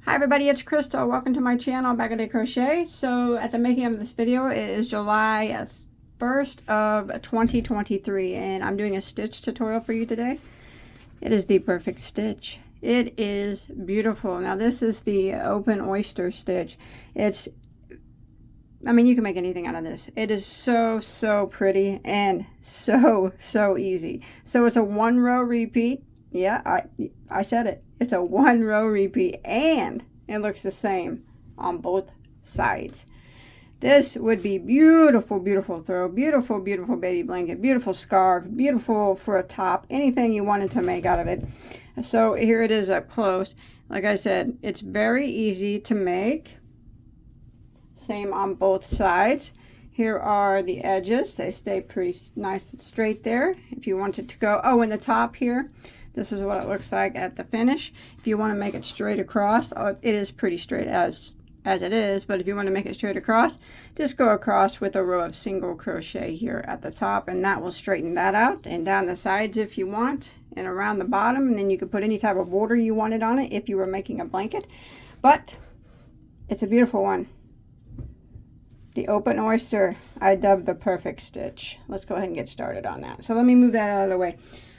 Hi everybody, it's Crystal. Welcome to my channel, Bagoday Crochet. So at the making of this video, it is July 1st of 2023 and I'm doing a stitch tutorial for you today. It is the perfect stitch. It is beautiful. Now this is the open oyster stitch. You can make anything out of this. It is so pretty and so easy. So it's a 1-row repeat. Yeah, I said it. It's a 1-row repeat and it looks the same on both sides. This would be beautiful throw, beautiful baby blanket, beautiful scarf, beautiful for a top, anything you wanted to make out of it. So here it is up close. Like I said, it's very easy to make. Same on both sides. Here are the edges. They stay pretty nice and straight there. If you wanted to go, and the top here, this is what it looks like at the finish. If you want to make it straight across, it is pretty straight as it is, but if you want to make it straight across, just go across with a row of single crochet here at the top, and that will straighten that out, and down the sides if you want, and around the bottom, and then you could put any type of border you wanted on it if you were making a blanket. But it's a beautiful one. The open oyster, I dubbed the perfect stitch. Let's go ahead and get started on that. So let me move that out of the way.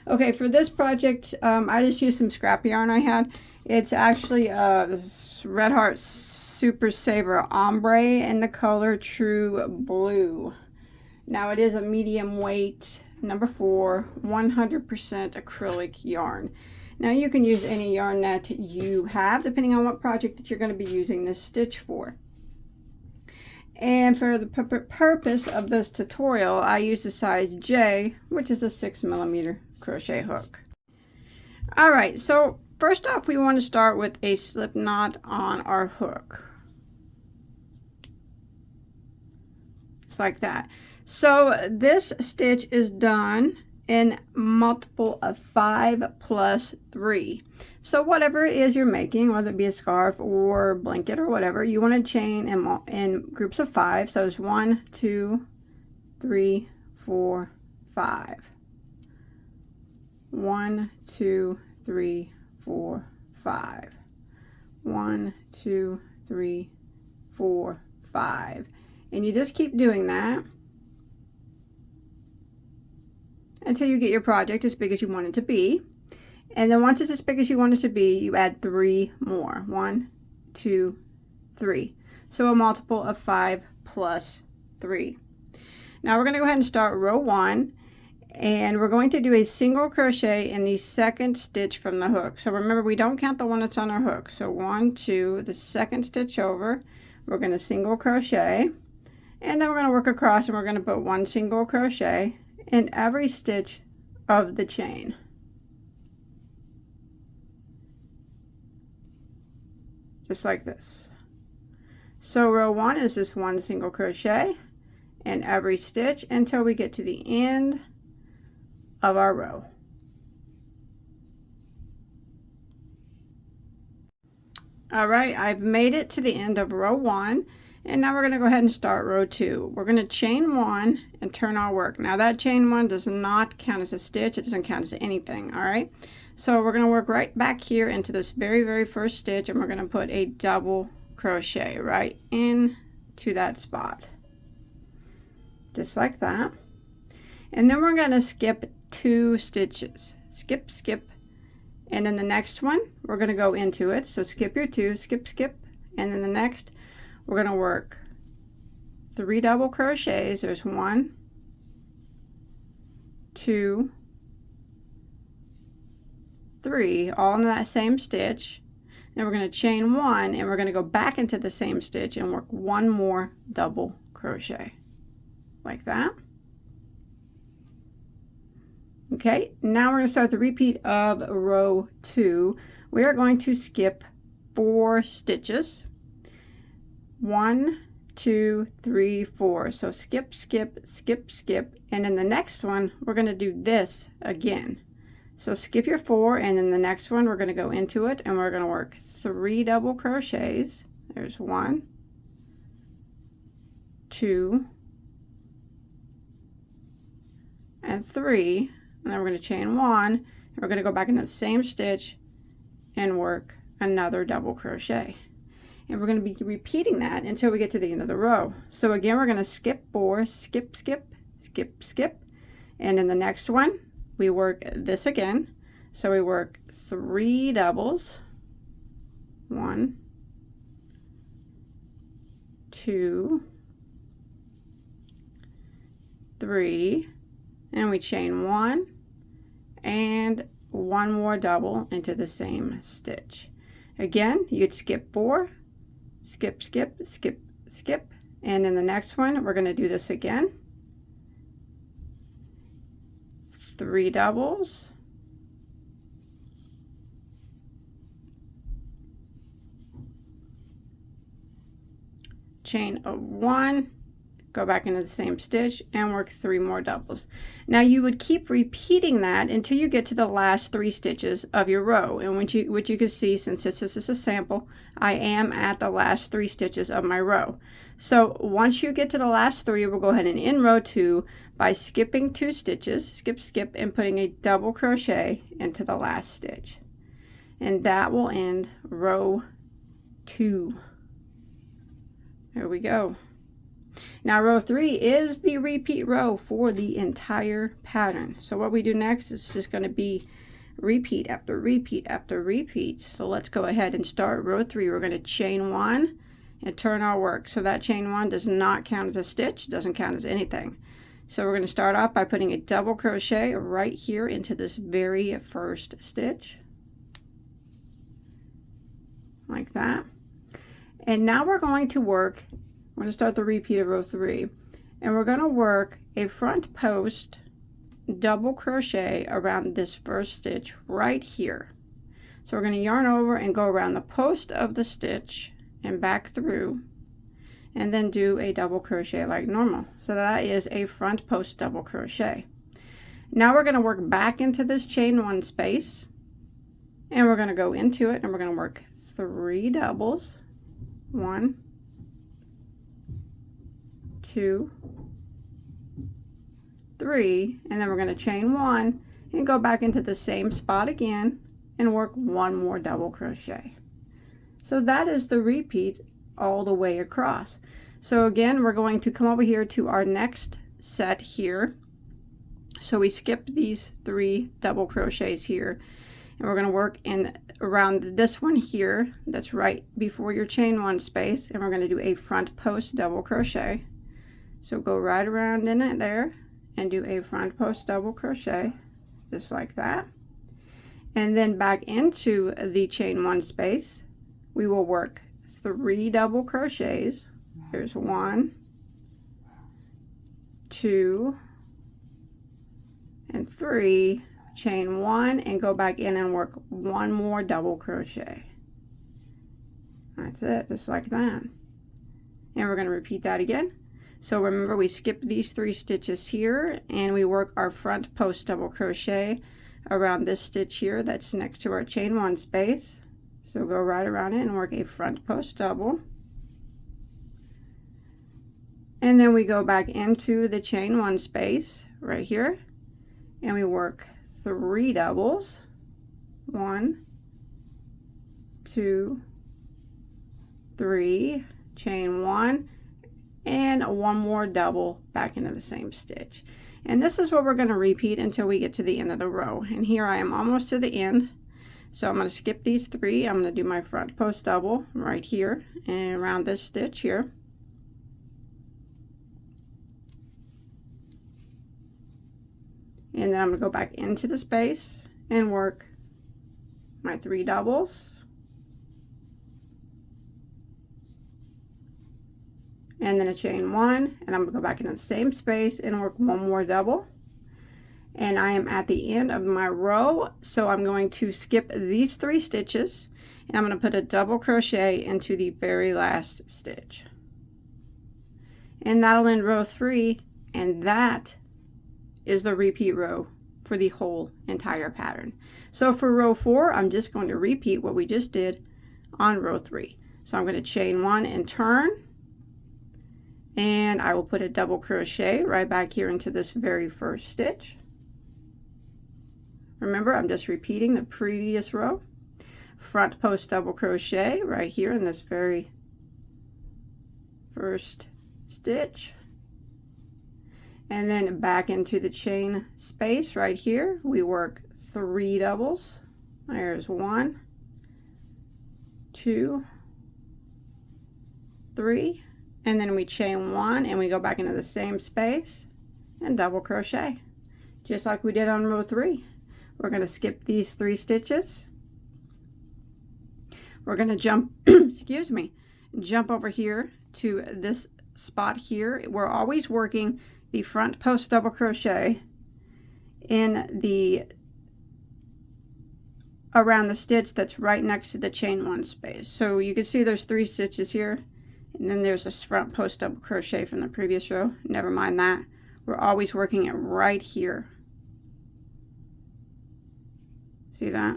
Okay, for this project, I just used some scrap yarn I had. It's actually this Red Heart Super Saver Ombre in the color True Blue. Now it is a medium weight, number 4, 100% acrylic yarn. Now you can use any yarn that you have, depending on what project that you're going to be using this stitch for. And for the purpose of this tutorial, I use the size J, which is a 6mm crochet hook. Alright, so first off we want to start with a slip knot on our hook. Just like that. So this stitch is done in multiple of 5 plus 3. So whatever it is you're making, whether it be a scarf or blanket or whatever, you want to chain in groups of 5. So it's 1, 2, 3, 4, 5. 1, 2, 3, 4, 5. 1, 2, 3, 4, 5. And you just keep doing that until you get your project as big as you want it to be. And then once it's as big as you want it to be, you add 3 more. 1, 2, 3. So a multiple of 5 plus 3. Now we're going to go ahead and start row 1. And we're going to do a single crochet in the second stitch from the hook. So remember, we don't count the one that's on our hook. So 1, 2, the second stitch over, we're going to single crochet. And then we're going to work across and we're going to put 1 single crochet in every stitch of the chain. Just like this. So row 1 is just 1 single crochet in every stitch until we get to the end of our row. All right, I've made it to the end of row 1. And now we're going to go ahead and start row 2. We're going to chain 1 and turn our work. Now that chain 1 does not count as a stitch. It doesn't count as anything, all right? So we're going to work right back here into this very first stitch, and we're going to put a double crochet right into that spot. Just like that. And then we're going to skip 2 stitches. Skip, skip. And then the next one, we're going to go into it. So skip your 2, skip, skip. And then the next, we're going to work 3 double crochets. There's 1, 2, 3, all in that same stitch. Then we're going to chain 1 and we're going to go back into the same stitch and work 1 more double crochet. Like that. Okay, now we're going to start the repeat of row 2. We are going to skip 4 stitches. 1, 2, 3, 4. So skip, skip, skip, skip. And then the next one, we're going to do this again. So skip your 4, and then the next one, we're going to go into it, and we're going to work 3 double crochets. There's 1, 2, and 3. And then we're going to chain 1, and we're going to go back into the same stitch and work another double crochet. And we're going to be repeating that until we get to the end of the row. So again, we're going to skip 4, skip, skip, skip, skip. And in the next one, we work this again. So we work 3 doubles. 1, 2, 3, and we chain 1 and 1 more double into the same stitch. Again, you'd skip 4, skip, skip, skip, skip, and in the next one we're going to do this again. 3 doubles, chain of 1, go back into the same stitch and work 3 more doubles. Now you would keep repeating that until you get to the last 3 stitches of your row, and what you can see, since this is a sample, I am at the last 3 stitches of my row. So once you get to the last 3, we'll go ahead and end row 2 by skipping 2 stitches, skip, skip, and putting a double crochet into the last stitch, and that will end row 2. There we go. Now row 3 is the repeat row for the entire pattern. So what we do next is just going to be repeat after repeat after repeat. So let's go ahead and start row 3. We're going to chain 1 and turn our work. So that chain 1 does not count as a stitch, doesn't count as anything. So we're going to start off by putting a double crochet right here into this very first stitch, like that. And now we're going to work, we're going to start the repeat of row 3, and we're going to work a front post double crochet around this first stitch right here. So we're going to yarn over and go around the post of the stitch and back through, and then do a double crochet like normal. So that is a front post double crochet. Now we're going to work back into this chain 1 space, and we're going to go into it and we're going to work 3 doubles. 1, 2, 3, and then we're going to chain 1 and go back into the same spot again and work 1 more double crochet. So that is the repeat all the way across. So again, we're going to come over here to our next set here. So we skipped these 3 double crochets here, and we're going to work in around this one here that's right before your chain 1 space, and we're going to do a front post double crochet. So go right around in it there and do a front post double crochet just like that, and then back into the chain 1 space we will work 3 double crochets. Here's 1, 2, and 3, chain 1 and go back in and work 1 more double crochet. That's it, just like that. And we're going to repeat that again. So remember, we skip these 3 stitches here and we work our front post double crochet around this stitch here that's next to our chain 1 space. So go right around it and work a front post double, and then we go back into the chain 1 space right here and we work 3 doubles. 1, 2, 3, chain 1 and 1 more double back into the same stitch. And this is what we're going to repeat until we get to the end of the row. And here I am almost to the end, so I'm going to skip these 3. I'm going to do my front post double right here and around this stitch here, and then I'm going to go back into the space and work my 3 doubles, and then a chain 1, and I'm going to go back into the same space and work 1 more double. And I am at the end of my row, so I'm going to skip these 3 stitches and I'm going to put a double crochet into the very last stitch, and that'll end row 3, and that is the repeat row for the whole entire pattern. So for row 4, I'm just going to repeat what we just did on row 3. So I'm going to chain 1 and turn, and I will put a double crochet right back here into this very first stitch. Remember, I'm just repeating the previous row. front post double crochet right here in this very first stitch, and then back into the chain space right here. We work 3 doubles. There's 1, 2, 3, and then we chain 1 and we go back into the same space and double crochet just like we did on row 3. We're going to skip these 3 stitches. We're going to jump excuse me, jump over here to this spot here. We're always working the front post double crochet in the around the stitch that's right next to the chain 1 space. So you can see there's 3 stitches here, and then there's this front post double crochet from the previous row. Never mind that. We're always working it right here. See that?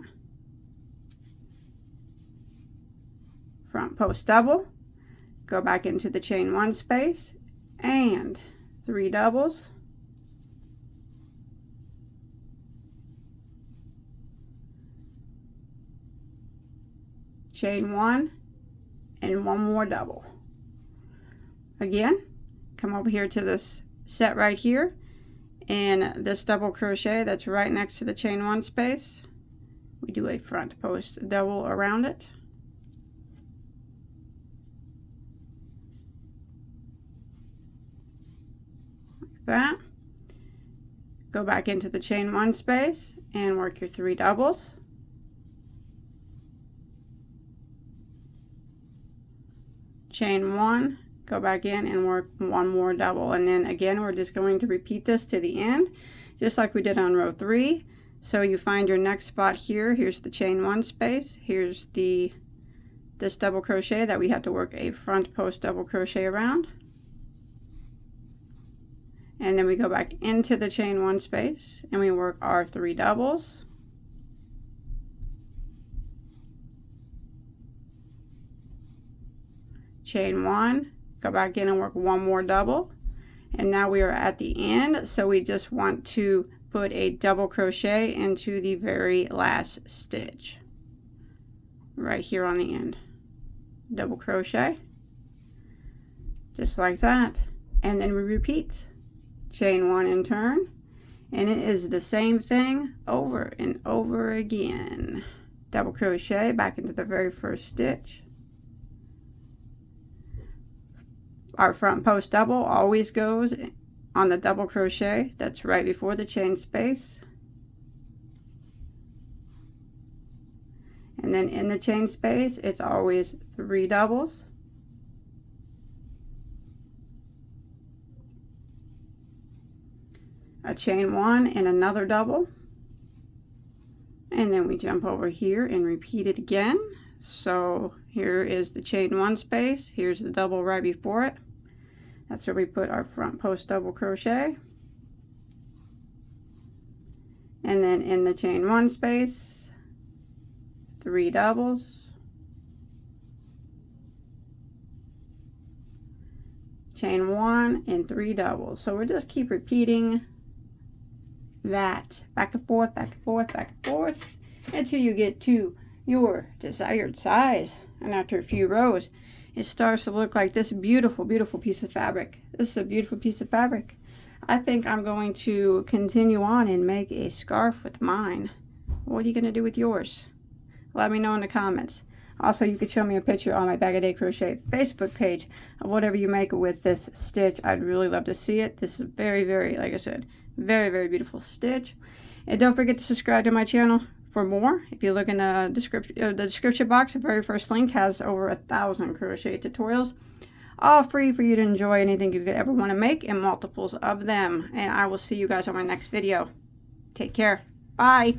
Front post double, go back into the chain 1 space and 3 doubles, chain 1 and 1 more double. Again, come over here to this set right here, and this double crochet that's right next to the chain 1 space, we do a front post double around it. Like that. Go back into the chain 1 space and work your 3 doubles. Chain 1, go back in and work 1 more double, and then again we're just going to repeat this to the end just like we did on row 3. So you find your next spot here. Here's the chain 1 space. Here's this double crochet that we have to work a front post double crochet around, and then we go back into the chain 1 space and we work our 3 doubles, chain 1, go back in and work 1 more double, and now we are at the end. So we just want to put a double crochet into the very last stitch right here on the end. Double crochet just like that, and then we repeat. Chain 1 and turn, and it is the same thing over and over again. Double crochet back into the very first stitch. Our front post double always goes on the double crochet that's right before the chain space, and then in the chain space it's always 3 doubles, a chain 1 and another double, and then we jump over here and repeat it again. So here is the chain 1 space, here's the double right before it. That's where we put our front post double crochet, and then in the chain 1 space 3 doubles, chain 1 and 3 doubles. So we'll just keep repeating that back and forth, back and forth, back and forth until you get to your desired size. And after a few rows it starts to look like this beautiful, beautiful piece of fabric. This is a beautiful piece of fabric. I think I'm going to continue on and make a scarf with mine. What are you going to do with yours? Let me know in the comments. Also, you could show me a picture on my Bagoday Crochet Facebook page of whatever you make with this stitch. I'd really love to see it. This is very, very, like I said, very, very beautiful stitch. And don't forget to subscribe to my channel for more. If you look in the description box, the very first link has over 1,000 crochet tutorials, all free for you to enjoy anything you could ever want to make, and multiples of them. And I will see you guys on my next video. Take care. Bye.